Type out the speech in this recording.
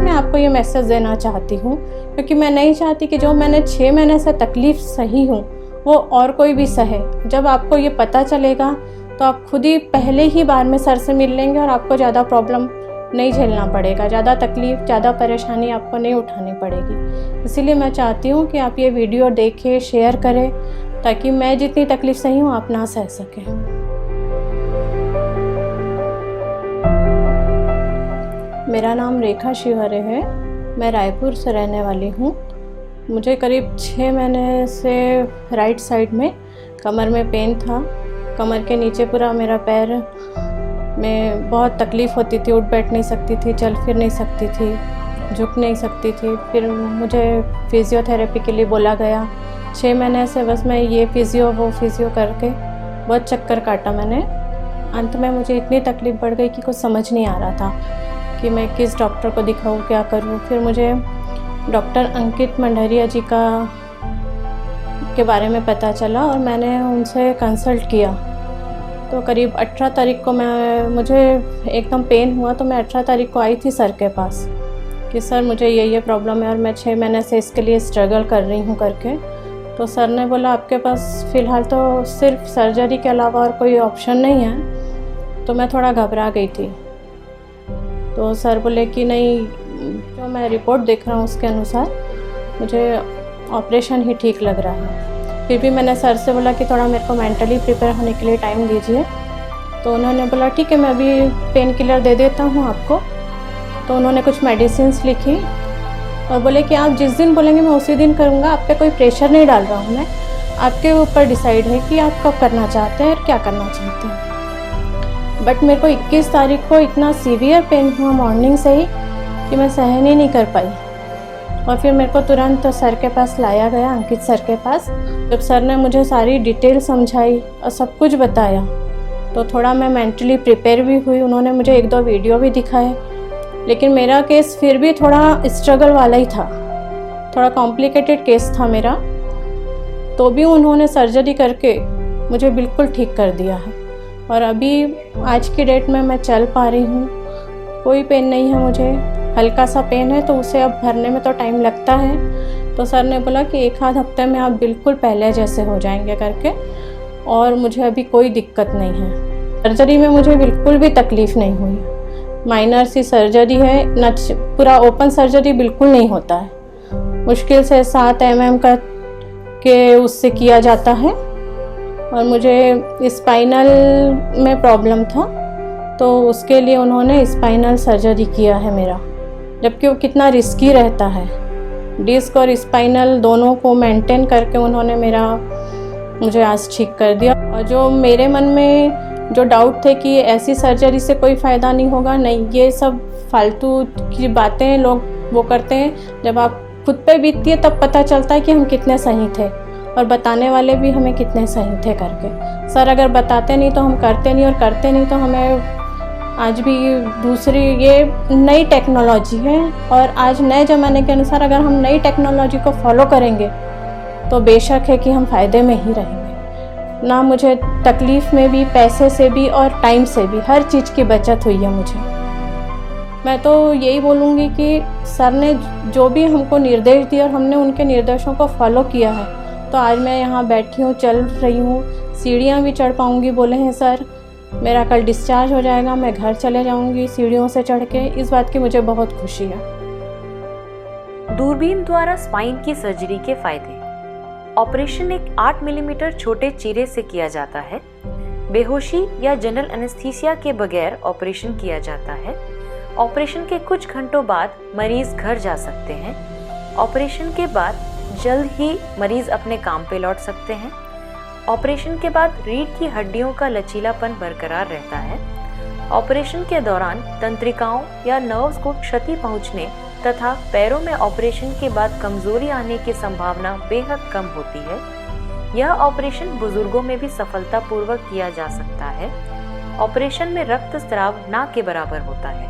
मैं आपको ये मैसेज देना चाहती हूँ, क्योंकि मैं नहीं चाहती कि जो मैंने 6 महीने से तकलीफ़ सही हूँ वो और कोई भी सहे। जब आपको ये पता चलेगा तो आप खुद ही पहले ही बार में सर से मिल लेंगे और आपको ज़्यादा प्रॉब्लम नहीं झेलना पड़ेगा, ज़्यादा तकलीफ़, ज़्यादा परेशानी आपको नहीं उठानी पड़ेगी। इसीलिए मैं चाहती हूँ कि आप ये वीडियो देखें, शेयर करें, ताकि मैं जितनी तकलीफ़ सही हूँ आप ना सह सकें। मेरा नाम रेखा शिवहरे है, मैं रायपुर से रहने वाली हूँ। मुझे करीब 6 महीने से राइट साइड में कमर में पेन था। कमर के नीचे पूरा मेरा पैर में बहुत तकलीफ़ होती थी, उठ बैठ नहीं सकती थी, चल फिर नहीं सकती थी, झुक नहीं सकती थी। फिर मुझे फिज़ियोथेरेपी के लिए बोला गया। 6 महीने से बस मैं ये फ़िज़ियो वो फ़िज़ियो करके बहुत चक्कर काटा मैंने। अंत में मुझे इतनी तकलीफ़ बढ़ गई कि कुछ समझ नहीं आ रहा था कि मैं किस डॉक्टर को दिखाऊं, क्या करूं। फिर मुझे डॉक्टर अंकित मंडरिया जी के बारे में पता चला और मैंने उनसे कंसल्ट किया। तो करीब 18 तारीख को मुझे एकदम पेन हुआ, तो मैं 18 तारीख को आई थी सर के पास कि सर मुझे ये प्रॉब्लम है और मैं 6 महीने से इसके लिए स्ट्रगल कर रही हूँ करके। तो सर ने बोला आपके पास फ़िलहाल तो सिर्फ सर्जरी के अलावा और कोई ऑप्शन नहीं है। तो मैं थोड़ा घबरा गई थी। तो सर बोले कि नहीं, जो मैं रिपोर्ट देख रहा हूँ उसके अनुसार मुझे ऑपरेशन ही ठीक लग रहा है। फिर भी मैंने सर से बोला कि थोड़ा मेरे को मेंटली प्रिपेयर होने के लिए टाइम दीजिए। तो उन्होंने बोला ठीक है, मैं अभी पेन किलर दे देता हूँ आपको। तो उन्होंने कुछ मेडिसिन्स लिखी और बोले कि आप जिस दिन बोलेंगे मैं उसी दिन करूँगा, आप पे कोई प्रेशर नहीं डाल रहा हूँ मैं, आपके ऊपर डिसाइड है कि आप कब करना चाहते हैं और क्या करना चाहते हैं। बट मेरे को 21 तारीख को इतना सीवियर पेन हुआ मॉर्निंग से ही कि मैं सहन ही नहीं कर पाई। और फिर मेरे को तुरंत सर के पास लाया गया, अंकित सर के पास। जब सर ने मुझे सारी डिटेल समझाई और सब कुछ बताया तो थोड़ा मैं मेंटली प्रिपेयर भी हुई। उन्होंने मुझे 1-2 वीडियो भी दिखाए, लेकिन मेरा केस फिर भी थोड़ा स्ट्रगल वाला ही था, थोड़ा कॉम्प्लिकेटेड केस था मेरा। तो भी उन्होंने सर्जरी करके मुझे बिल्कुल ठीक कर दिया है और अभी आज की डेट में मैं चल पा रही हूँ, कोई पेन नहीं है मुझे। हल्का सा पेन है तो उसे अब भरने में तो टाइम लगता है। तो सर ने बोला कि 1 आध हफ्ते में आप बिल्कुल पहले जैसे हो जाएंगे करके, और मुझे अभी कोई दिक्कत नहीं है। सर्जरी में मुझे बिल्कुल भी तकलीफ़ नहीं हुई। माइनर सी सर्जरी है, न पूरा ओपन सर्जरी बिल्कुल नहीं होता है। मुश्किल से 7 mm का के उससे किया जाता है। और मुझे स्पाइनल में प्रॉब्लम था तो उसके लिए उन्होंने स्पाइनल सर्जरी किया है मेरा, जबकि वो कितना रिस्की रहता है। डिस्क और स्पाइनल दोनों को मेंटेन करके उन्होंने मुझे आज ठीक कर दिया। और जो मेरे मन में जो डाउट थे कि ऐसी सर्जरी से कोई फ़ायदा नहीं होगा, नहीं, ये सब फालतू की बातें लोग वो करते हैं। जब आप खुद पे बीतती है तब पता चलता है कि हम कितने सही थे और बताने वाले भी हमें कितने सही थे करके। सर अगर बताते नहीं तो हम करते नहीं, और करते नहीं तो हमें आज भी दूसरी ये नई टेक्नोलॉजी है और आज नए ज़माने के अनुसार अगर हम नई टेक्नोलॉजी को फॉलो करेंगे तो बेशक है कि हम फ़ायदे में ही रहेंगे। ना मुझे तकलीफ़ में भी, पैसे से भी और टाइम से भी, हर चीज़ की बचत हुई है मुझे। मैं तो यही बोलूँगी कि सर ने जो भी हमको निर्देश दिए और हमने उनके निर्देशों को फॉलो किया है तो आज मैं यहाँ बैठी हूँ, चल रही हूँ, सीढ़ियाँ भी चढ़ पाऊँगी। बोले हैं सर मेरा कल डिस्चार्ज हो जाएगा, मैं घर चले जाऊँगी सीढ़ियों से चढ़ के। इस बात की मुझे बहुत खुशी है। दूरबीन द्वारा स्पाइन की सर्जरी के फायदे। ऑपरेशन एक 8 मिलीमीटर छोटे चीरे से किया जाता है। बेहोशी या जनरल एनेस्थीसिया के बगैर ऑपरेशन किया जाता है। ऑपरेशन के कुछ घंटों बाद मरीज घर जा सकते हैं। ऑपरेशन के बाद जल्द ही मरीज अपने काम पे लौट सकते हैं। ऑपरेशन के बाद रीढ़ की हड्डियों का लचीलापन बरकरार रहता है। ऑपरेशन के दौरान तंत्रिकाओं या नर्व्स को क्षति पहुंचने तथा पैरों में ऑपरेशन के बाद कमजोरी आने की संभावना बेहद कम होती है। यह ऑपरेशन बुजुर्गों में भी सफलतापूर्वक किया जा सकता है। ऑपरेशन में रक्तस्राव ना के बराबर होता है।